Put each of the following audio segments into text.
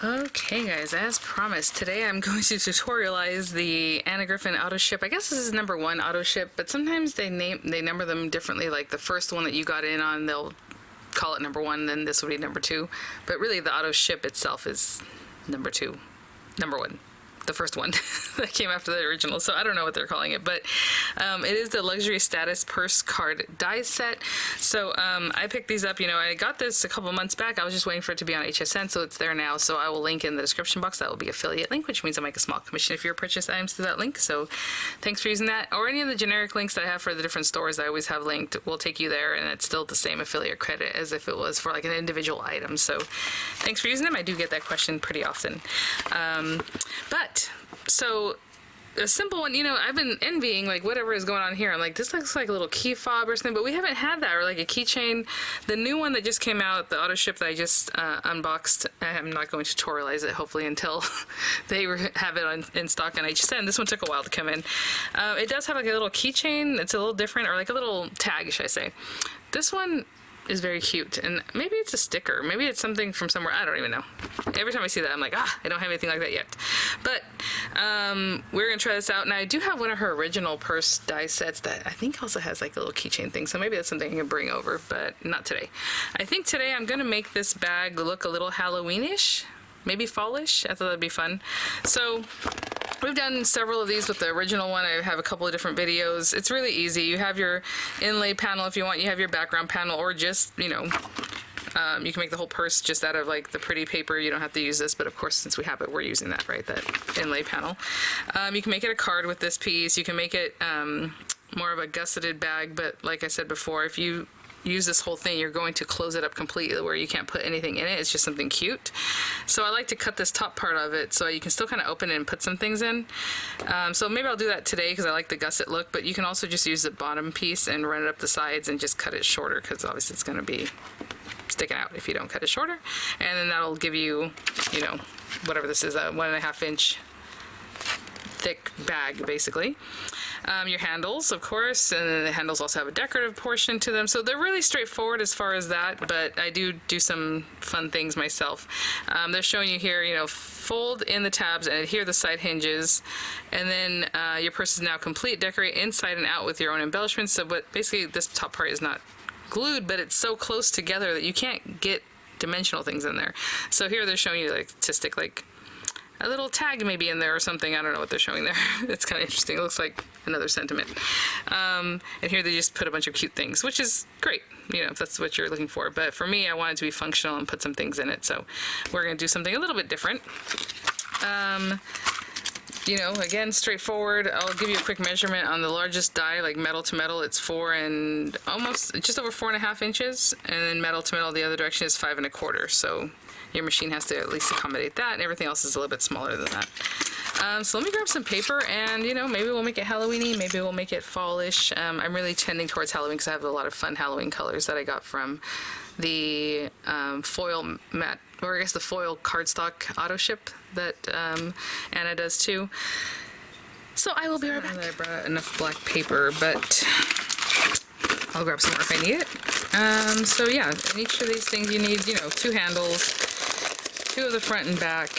Okay guys, as promised, today I'm going to tutorialize the Griffin Autoship. I guess this is number 1 Autoship, but sometimes they number them differently. Like the first one that you got in on, they'll call it number 1, then this would be number 2. But really the Autoship itself is number 1. The first one that came after the original, so I don't know what they're calling it, but it is the luxury status purse card die set. So I picked these up, I got this a couple months back. I was just waiting for it to be on HSN, so it's there now. So I will link in the description box. That will be affiliate link, which means I make a small commission if you purchase items through that link. So thanks for using that, or any of the generic links that I have for the different stores I always have linked will take you there, and it's still the same affiliate credit as if it was for like an individual item. So thanks for using them. I do get that question pretty often. So a simple one, I've been envying like whatever is going on here. I'm like, this looks like a little key fob or something, but we haven't had that, or like a keychain. The new one that just came out, the Autoship that I just unboxed, I'm not going to tutorialize it hopefully until they have it in stock on HSN. This one took a while to come in. It does have like a little keychain. It's a little different, or like a little tag, should I say. This one is very cute, and maybe it's a sticker, maybe it's something from somewhere, I don't even know. Every time I see that I'm like, I don't have anything like that yet. But we're gonna try this out, and I do have one of her original purse die sets that I think also has like a little keychain thing, so maybe that's something I can bring over, but not today. I think today I'm gonna make this bag look a little Halloweenish, maybe fallish. I thought that'd be fun. So we've done several of these with the original one. I have a couple of different videos. It's really easy. You have your inlay panel if you want. You have your background panel, or just, you can make the whole purse just out of like the pretty paper. You don't have to use this, but of course, since we have it, we're using that, right? That inlay panel. You can make it a card with this piece. You can make it more of a gusseted bag, but like I said before, if you use this whole thing, you're going to close it up completely where you can't put anything in it. It's just something cute. So I like to cut this top part of it so you can still kind of open it and put some things in. So maybe I'll do that today because I like the gusset look, but you can also just use the bottom piece and run it up the sides and just cut it shorter, because obviously it's going to be sticking out if you don't cut it shorter. And then that'll give you, whatever this is, a 1.5 inch thick bag basically. Your handles, of course, and then the handles also have a decorative portion to them, so they're really straightforward as far as that, but I do some fun things myself. They're showing you here, fold in the tabs and adhere the side hinges, and then your purse is now complete. Decorate inside and out with your own embellishments. So, but basically this top part is not glued, but it's so close together that you can't get dimensional things in there. So here they're showing you like to stick like a little tag maybe in there or something. I don't know what they're showing there. It's kind of interesting. It looks like another sentiment. And here they just put a bunch of cute things, which is great, if that's what you're looking for. But for me, I wanted to be functional and put some things in it. So we're going to do something a little bit different. Again, straightforward. I'll give you a quick measurement on the largest die, like metal to metal. It's 4 and just over 4.5 inches. And then metal to metal, the other direction is 5 1/4. So your machine has to at least accommodate that, and everything else is a little bit smaller than that. So let me grab some paper, and maybe we'll make it Halloweeny, maybe we'll make it fallish. I'm really tending towards Halloween because I have a lot of fun Halloween colors that I got from the foil matte, or I guess the foil cardstock Autoship that Anna does too. So I will be right back. I brought enough black paper, but I'll grab some more if I need it. So yeah, in each of these things you need, 2 handles, 2 of the front and back,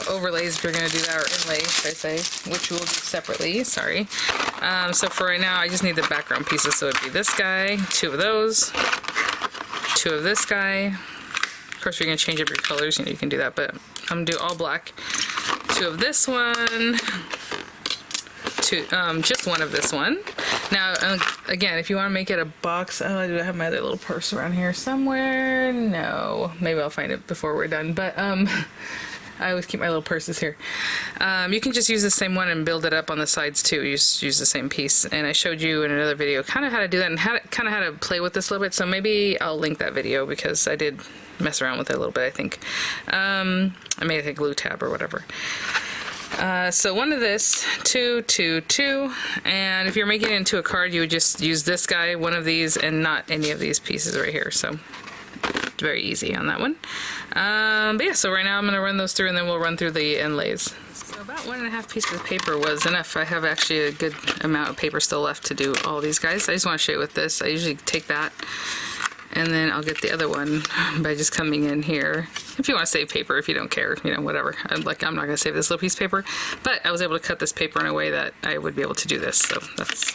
overlays if you're going to do that, or inlay, should I say, which we'll do separately, sorry. So for right now, I just need the background pieces, so it'd be this guy, 2 of those, 2 of this guy. Of course, you're going to change up your colors, you can do that, but I'm going to do all black. 2 of this one, just 1 of this one. Now, again, if you want to make it a box, do I have my other little purse around here somewhere? No, maybe I'll find it before we're done, but I always keep my little purses here. You can just use the same one and build it up on the sides too. You just use the same piece, and I showed you in another video kind of how to do that and kind of how to play with this a little bit, so maybe I'll link that video because I did mess around with it a little bit, I think. I made a glue tab or whatever. So 1 of this, 2, 2, 2, and if you're making it into a card, you would just use this guy, 1 of these, and not any of these pieces right here. So very easy on that one. But yeah, so right now I'm going to run those through, and then we'll run through the inlays. So about 1.5 pieces of paper was enough. I have actually a good amount of paper still left to do all these guys. I just want to show you with this. I usually take that And then I'll get the other one by just coming in here. If you want to save paper, if you don't care, you know, whatever. I'm not going to save this little piece of paper, but I was able to cut this paper in a way that I would be able to do this. So that's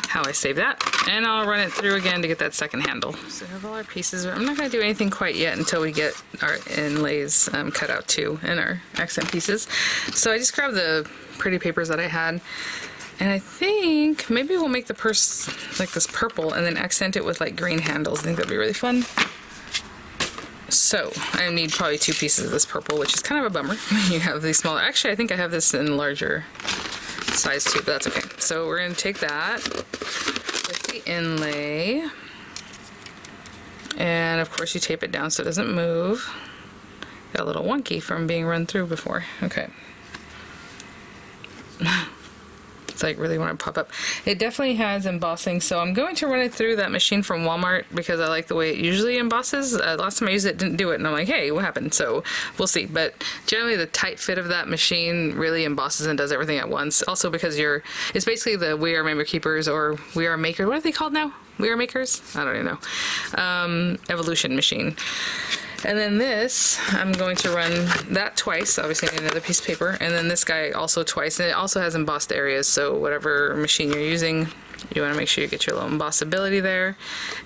how I save that. And I'll run it through again to get that second handle. So I have all our pieces. I'm not going to do anything quite yet until we get our inlays cut out too, and our accent pieces. So I just grabbed the pretty papers that I had. And I think maybe we'll make the purse like this purple and then accent it with like green handles. I think that'd be really fun. So I need probably 2 pieces of this purple, which is kind of a bummer. You have these smaller. Actually, I think I have this in larger size too, but that's okay. So we're going to take that with the inlay. And of course you tape it down so it doesn't move. Got a little wonky from being run through before. Okay. It's like really want to pop up. It definitely has embossing, so I'm going to run it through that machine from Walmart because I like the way it usually embosses. Last time I used it, didn't do it, and I'm like, hey, what happened? So we'll see. But generally, the tight fit of that machine really embosses and does everything at once. Also because it's basically the We Are Member Keepers or We Are Makers. What are they called now? We Are Makers? I don't even know. Evolution machine. And then this, I'm going to run that twice. Obviously, I need another piece of paper. And then this guy also twice. And it also has embossed areas, so whatever machine you're using, you want to make sure you get your little embossability there.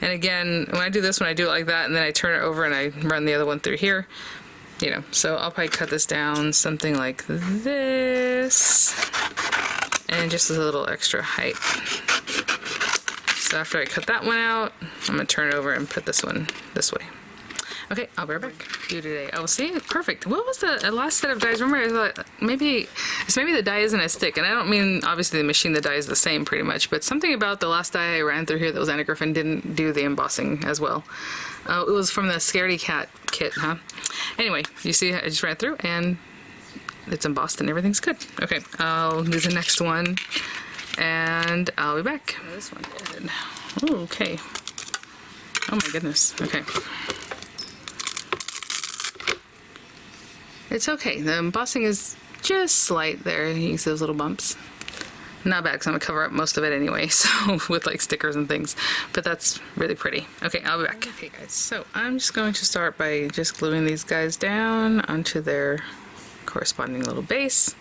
And again, when I do this one, I do it like that, and then I turn it over and I run the other one through here. You know, so I'll probably cut this down something like this. And just a little extra height. So after I cut that one out, I'm going to turn it over and put this one this way. Okay, I'll be right back. Do today. Oh, see, perfect. What was the last set of dies? Remember, I thought maybe the die isn't as thick, and I don't mean obviously the machine. The die is the same pretty much, but something about the last die I ran through here that was Anna Griffin didn't do the embossing as well. It was from the Scaredy Cat kit, huh? Anyway, you see, I just ran through and it's embossed and everything's good. Okay, I'll do the next one, and I'll be back. Oh, this one did. Oh, okay. Oh my goodness. Okay. It's okay. The embossing is just slight there. You see those little bumps. Not bad because I'm going to cover up most of it anyway, so with like stickers and things. But that's really pretty. Okay, I'll be back. Okay guys, so I'm just going to start by just gluing these guys down onto their corresponding little base.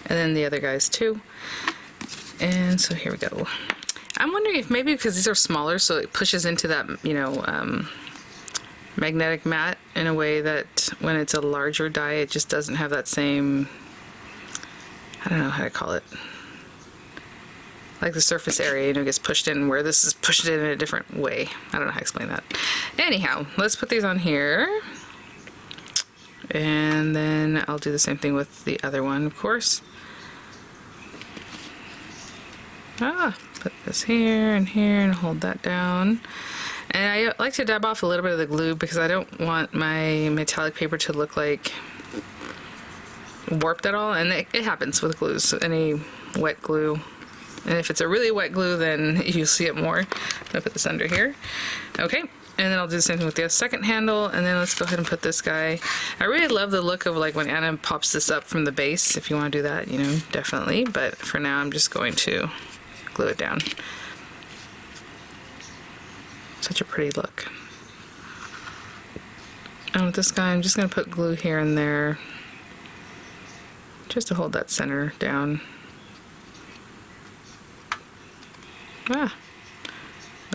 And then the other guys too. And so here we go. I'm wondering if maybe because these are smaller, so it pushes into that, you know, magnetic mat in a way that when it's a larger die it just doesn't have that same, I don't know how to call it, like the surface area, you know, gets pushed in where this is pushed in a different way. I don't know how to explain that. Anyhow, let's put these on here and then I'll do the same thing with the other one, of course. Put this here and hold that down. And I like to dab off a little bit of the glue because I don't want my metallic paper to look like warped at all. And it happens with glues, any wet glue. And if it's a really wet glue, then you'll see it more. I'm gonna put this under here. Okay, and then I'll do the same thing with the second handle. And then let's go ahead and put this guy. I really love the look of like when Anna pops this up from the base. If you want to do that, you know, definitely. But for now, I'm just going to glue it down. Such a pretty look. And with this guy, I'm just going to put glue here and there just to hold that center down. A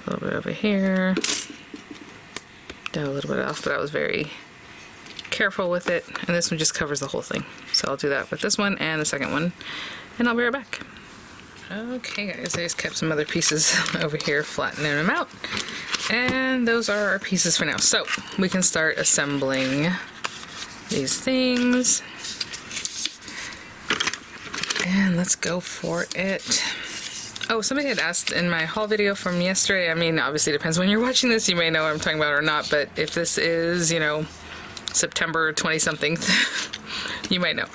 little bit over here. Did a little bit off, but I was very careful with it. And this one just covers the whole thing. So I'll do that with this one and the second one. And I'll be right back. Okay guys, I just kept some other pieces over here, flattening them out. And those are our pieces for now. So we can start assembling these things. And let's go for it. Oh, somebody had asked in my haul video from yesterday, I mean, obviously it depends when you're watching this, you may know what I'm talking about or not, but if this is, you know, September 20-something, you might know.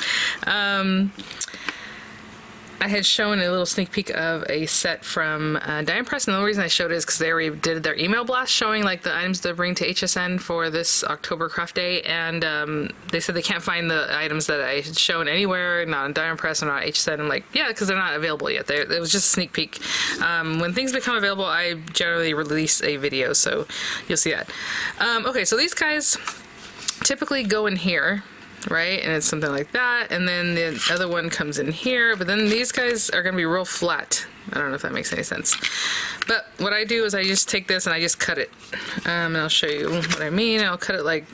I had shown a little sneak peek of a set from Diamond Press, and the only reason I showed it is because they already did their email blast showing like the items to bring to HSN for this October craft day, and they said they can't find the items that I had shown anywhere, not on Diamond Press or not HSN. I'm like, yeah, because they're not available yet. It was just a sneak peek. When things become available, I generally release a video, so you'll see that. Okay, so these guys typically go in here, right? And it's something like that, and then the other one comes in here, but then these guys are gonna be real flat. I don't know if that makes any sense, but what I do is I just take this and I just cut it, and I'll show you what I mean. I'll cut it like,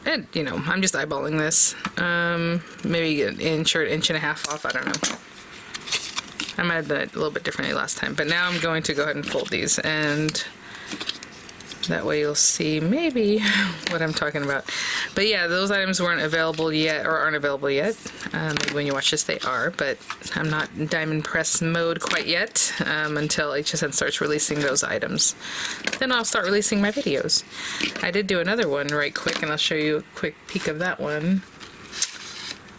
and you know, I'm just eyeballing this, maybe an inch or an inch and a half off, I don't know. I might have done it a little bit differently last time, but now I'm going to go ahead and fold these, and that way you'll see maybe what I'm talking about. But yeah, those items weren't available yet, or aren't available yet. Maybe when you watch this they are, but I'm not in Diamond Press mode quite yet until HSN starts releasing those items. Then I'll start releasing my videos. I did do another one right quick, and I'll show you a quick peek of that one.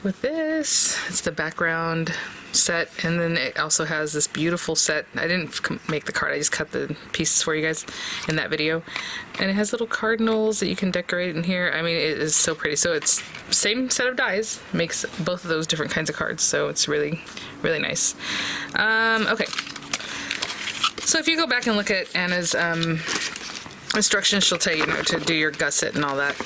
With this, it's the background set, and then it also has this beautiful set. I didn't make the card, I just cut the pieces for you guys in that video, and it has little cardinals that you can decorate in here. I mean, it is so pretty. So it's same set of dies, makes both of those different kinds of cards, so it's really nice. Okay, so if you go back and look at Anna's instructions, she'll tell you, to do your gusset and all that,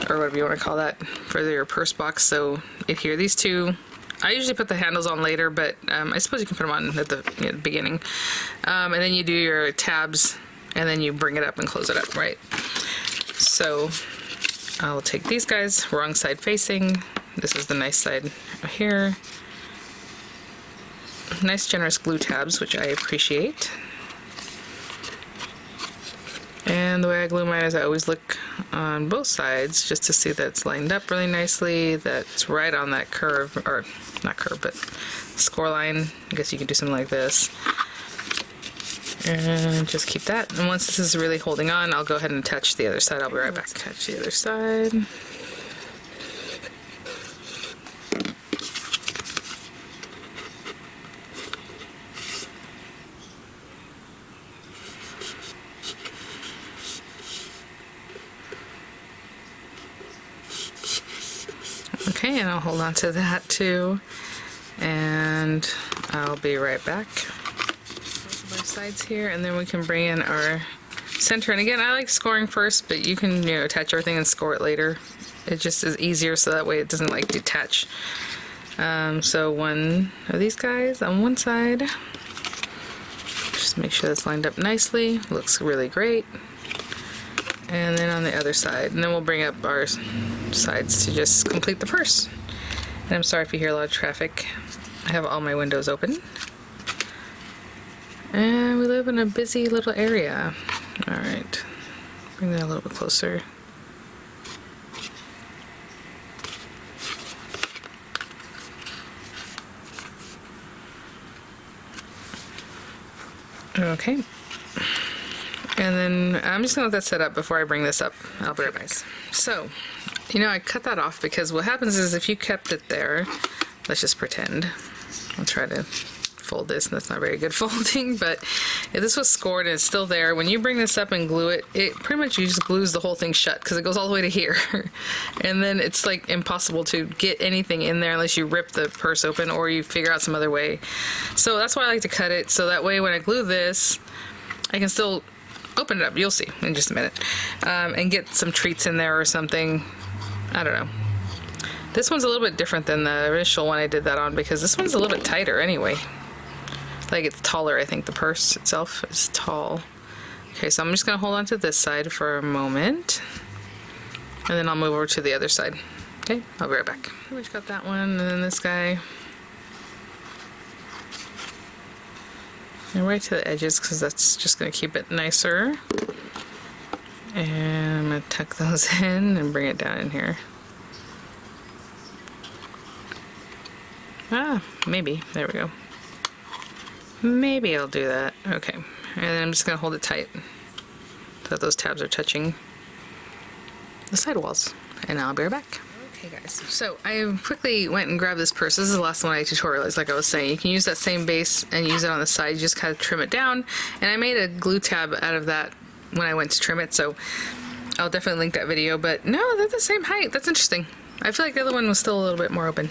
or whatever you want to call that, for your purse box. So here, these two, I usually put the handles on later, but I suppose you can put them on at the beginning. And then you do your tabs, and then you bring it up and close it up, right? So I'll take these guys, wrong side facing. This is the nice side here. Nice generous glue tabs, which I appreciate. And the way I glue mine is I always look on both sides just to see that it's lined up really nicely, that it's right on that curve, or not curve, but score line. I guess you can do something like this. And just keep that. And once this is really holding on, I'll go ahead and attach the other side. I'll be right back. Attach the other side. Okay, and I'll hold on to that too, and I'll be right back. Both sides here, and then we can bring in our center. And again, I like scoring first, but you can, attach everything and score it later. It just is easier, so that way it doesn't like detach. So one of these guys on one side. Just make sure that's lined up nicely. Looks really great. And then on the other side, and then we'll bring up our sides to just complete the purse. And I'm sorry if you hear a lot of traffic. I have all my windows open. And we live in a busy little area. All right, bring that a little bit closer. Okay. And then I'm just gonna let that set up before I bring this up. I'll be right back. So, I cut that off because what happens is if you kept it there, let's just pretend. I'll try to fold this, and that's not very good folding, but if this was scored and it's still there, when you bring this up and glue it, it pretty much just glues the whole thing shut because it goes all the way to here. And then it's like impossible to get anything in there unless you rip the purse open or you figure out some other way. So that's why I like to cut it, so that way when I glue this, I can still open it up, you'll see in just a minute, and get some treats in there or something. I don't know. This one's a little bit different than the initial one I did that on because this one's a little bit tighter anyway. Like it's taller, I think the purse itself is tall. Okay, so I'm just gonna hold on to this side for a moment, and then I'll move over to the other side. Okay, I'll be right back. We just got that one, and then this guy. And right to the edges because that's just going to keep it nicer. And I'm going to tuck those in and bring it down in here. Maybe. There we go. Maybe I'll do that. Okay. And then I'm just going to hold it tight so that those tabs are touching the sidewalls. And I'll be right back. Hey guys, so I quickly went and grabbed this purse. This is the last one I tutorialized, like I was saying. You can use that same base and use it on the side. You just kind of trim it down. And I made a glue tab out of that when I went to trim it, so I'll definitely link that video. But no, they're the same height. That's interesting. I feel like the other one was still a little bit more open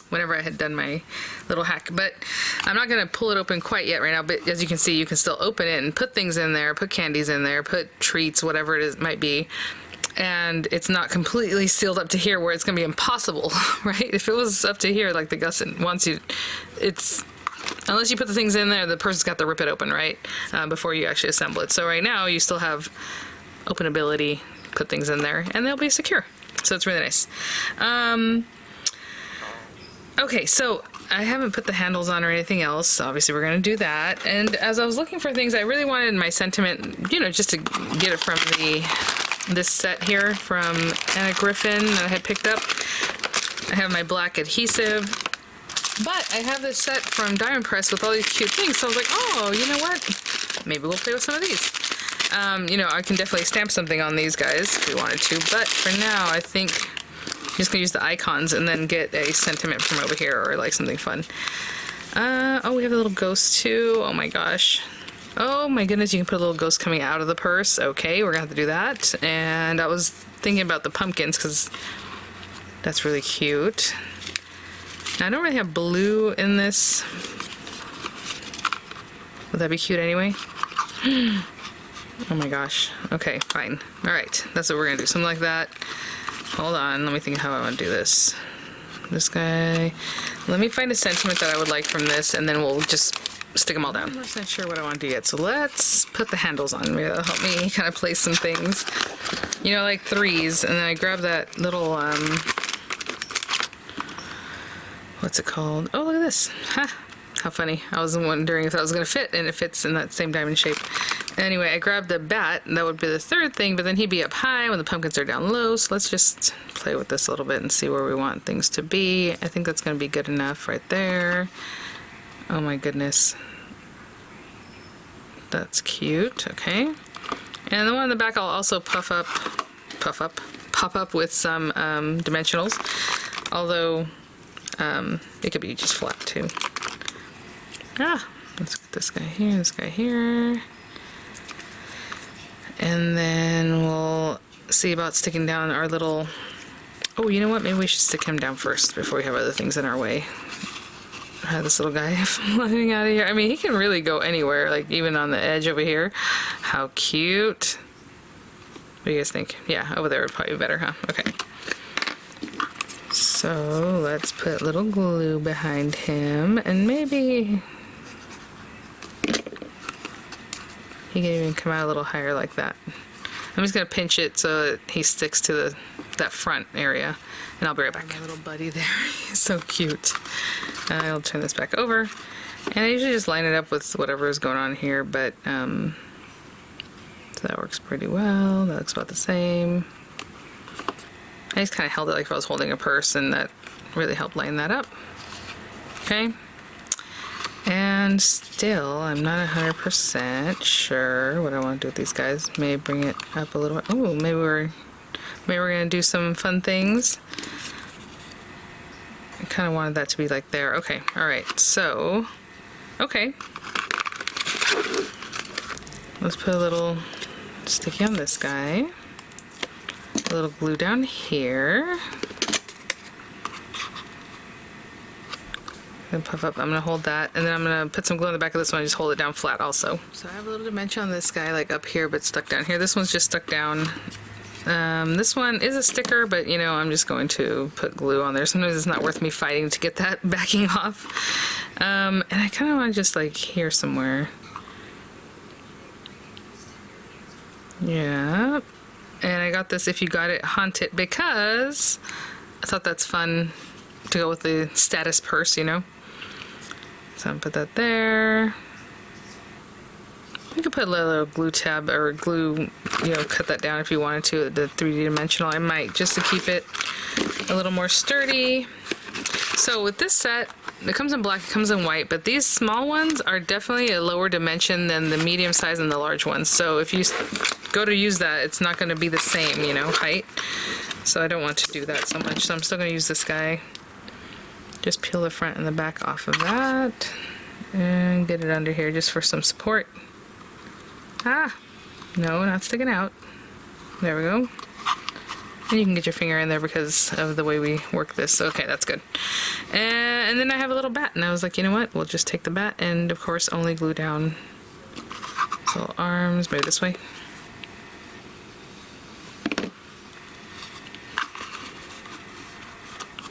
whenever I had done my little hack. But I'm not going to pull it open quite yet right now. But as you can see, you can still open it and put things in there, put candies in there, put treats, whatever it is might be. And it's not completely sealed up to here where it's going to be impossible, right? If it was up to here, like the gusset wants you, it's, unless you put the things in there, the person's got to rip it open, right? Before you actually assemble it. So right now you still have openability, put things in there, and they'll be secure. So it's really nice. Okay, so I haven't put the handles on or anything else. Obviously we're going to do that. And as I was looking for things, I really wanted my sentiment, you know, just to get it from this set here from Griffin that I had picked up. I have my black adhesive, but I have this set from Diamond Press with all these cute things. So I was like, oh, you know what? Maybe we'll play with some of these. You know, I can definitely stamp something on these guys if we wanted to, but for now, I think I'm just gonna use the icons and then get a sentiment from over here or like something fun. Oh, we have a little ghost too. Oh my gosh. Oh my goodness, you can put a little ghost coming out of the purse. Okay, we're gonna have to do that. And I was thinking about the pumpkins because that's really cute. Now, I don't really have blue in this. Would that be cute anyway? Oh my gosh. Okay, fine. Alright, that's what we're gonna do. Something like that. Hold on, let me think how I want to do this. This guy. Let me find a sentiment that I would like from this, and then we'll just stick them all down. I'm not sure what I want to do yet, so let's put the handles on. Maybe that'll help me kind of place some things. You know, like threes, and then I grab that little, what's it called? Oh, look at this. Ha! How funny. I was wondering if that was going to fit, and it fits in that same diamond shape. Anyway, I grabbed the bat, and that would be the third thing, but then he'd be up high when the pumpkins are down low, so let's just play with this a little bit and see where we want things to be. I think that's going to be good enough right there. Oh my goodness. That's cute, okay. And the one in the back I'll also pop up with some dimensionals, although it could be just flat too. Let's get this guy here. And then we'll see about sticking down our little... Oh, you know what? Maybe we should stick him down first before we have other things in our way. I have this little guy flying out of here. I mean, he can really go anywhere, like even on the edge over here. How cute. What do you guys think? Yeah, over there would probably be better, huh? Okay. So let's put a little glue behind him, and maybe... he can even come out a little higher like that. I'm just gonna pinch it so that he sticks to that front area, and I'll be right back. My little buddy there, he's so cute. I'll turn this back over, and I usually just line it up with whatever is going on here, but so that works pretty well. That looks about the same. I just kind of held it like if I was holding a purse, and that really helped line that up. Okay. And still, I'm not 100% sure what I want to do with these guys. Maybe bring it up a little bit. Oh, maybe we're gonna do some fun things. I kind of wanted that to be like there. Okay, all right. So, okay. Let's put a little sticky on this guy. A little glue down here. And puff up. I'm gonna hold that, and then I'm gonna put some glue on the back of this one and just hold it down flat also. So I have a little dimension on this guy, like up here, but stuck down here. This one's just stuck down. This one is a sticker, but you know, I'm just going to put glue on there. Sometimes it's not worth me fighting to get that backing off. And I kind of want to just like here somewhere. Yeah. And I got this If You Got It, Haunt It, because I thought that's fun to go with the status purse, you know. So I'm gonna put that there. You could put a little glue tab or glue, you know, cut that down if you wanted to, the 3D dimensional. I might, just to keep it a little more sturdy. So with this set, it comes in black, it comes in white, but these small ones are definitely a lower dimension than the medium size and the large ones. So if you go to use that, it's not going to be the same, you know, height. so I don't want to do that so much. So I'm still going to use this guy. Just peel the front and the back off of that and get it under here just for some support. Ah, no, not sticking out. There we go. And you can get your finger in there because of the way we work this. Okay, that's good. And then I have a little bat, and I was like, you know what? We'll just take the bat and, of course, only glue down his little arms. Maybe this way.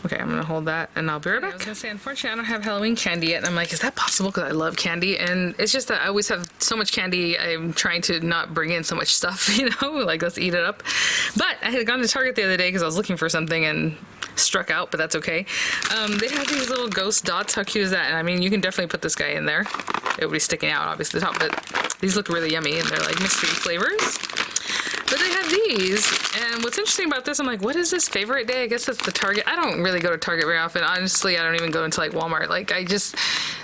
Okay, I'm gonna hold that and I'll be right back. I was gonna say, unfortunately, I don't have Halloween candy yet. And I'm like, is that possible? Because I love candy. And it's just that I always have so much candy. I'm trying to not bring in so much stuff, you know, like let's eat it up. But I had gone to Target the other day because I was looking for something and struck out, but that's okay. They have these little ghost dots. How cute is that? And I mean, you can definitely put this guy in there. It would be sticking out, obviously, the top, but these look really yummy and they're like mystery flavors. But they have these, and what's interesting about this, I'm like, what is this favorite day? I guess that's the Target. I don't really go to Target very often. Honestly, I don't even go into like Walmart. Like, I just,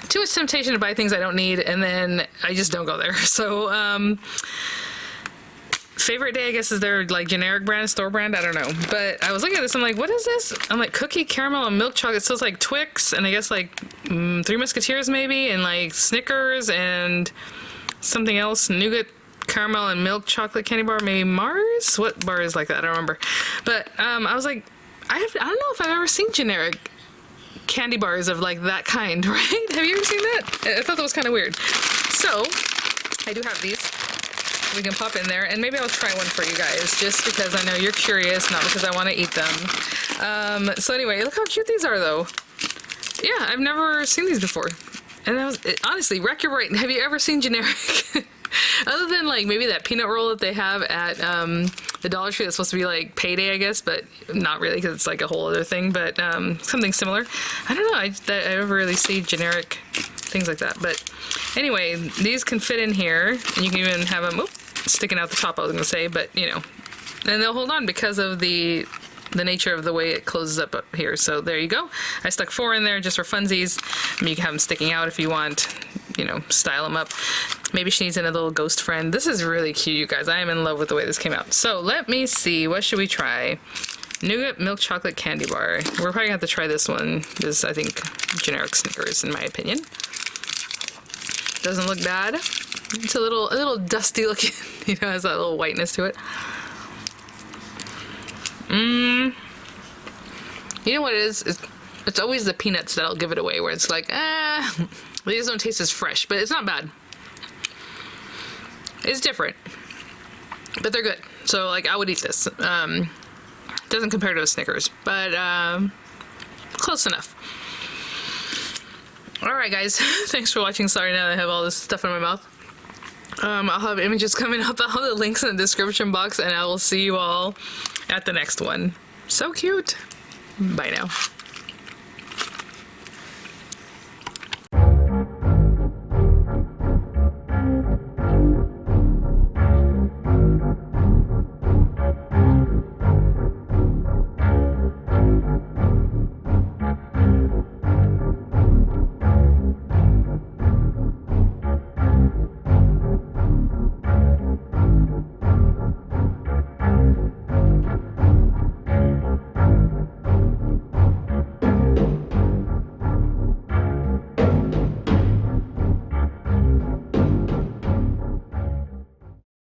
too much temptation to buy things I don't need, and then I just don't go there. So, favorite day, I guess, is their like generic brand, store brand. I don't know. But I was looking at this, I'm like, what is this? I'm like, cookie, caramel, and milk chocolate. So it's like Twix, and I guess like Three Musketeers maybe, and like Snickers, and something else, nougat, caramel and milk chocolate candy bar, maybe Mars? What bar is like that? I don't remember. But I was like, I don't know if I've ever seen generic candy bars of like that kind, right? Have you ever seen that? I thought that was kind of weird. So I do have these. We can pop in there, and maybe I'll try one for you guys, just because I know you're curious, not because I want to eat them. So anyway, look how cute these are, though. Yeah, I've never seen these before. And that was, honestly, wreck your brain. Have you ever seen generic? Other than like maybe that peanut roll that they have at the Dollar Tree that's supposed to be like payday, I guess, but not really because it's like a whole other thing, but something similar. I don't know, I never really see generic things like that. But anyway, these can fit in here, and you can even have them sticking out the top, I was going to say, but you know, and they'll hold on because of the nature of the way it closes up here. So there you go. I stuck 4 in there just for funsies. I mean, you can have them sticking out if you want, you know, style them up. Maybe she needs a little ghost friend. This is really cute, you guys. I am in love with the way this came out. So let me see. What should we try? Nougat milk chocolate candy bar. We're probably gonna have to try this one. This is, I think, generic Snickers in my opinion. Doesn't look bad. It's a little dusty looking. You know, has that little whiteness to it. You know what it is? It's always the peanuts that'll give it away, where it's like, they just don't taste as fresh, but it's not bad. It's different, but they're good. So like, I would eat this. Doesn't compare to a Snickers, but close enough. All right, guys. Thanks for watching. Sorry now I have all this stuff in my mouth. I'll have images coming up, all the links in the description box, and I will see you all at the next one. So cute. Bye now.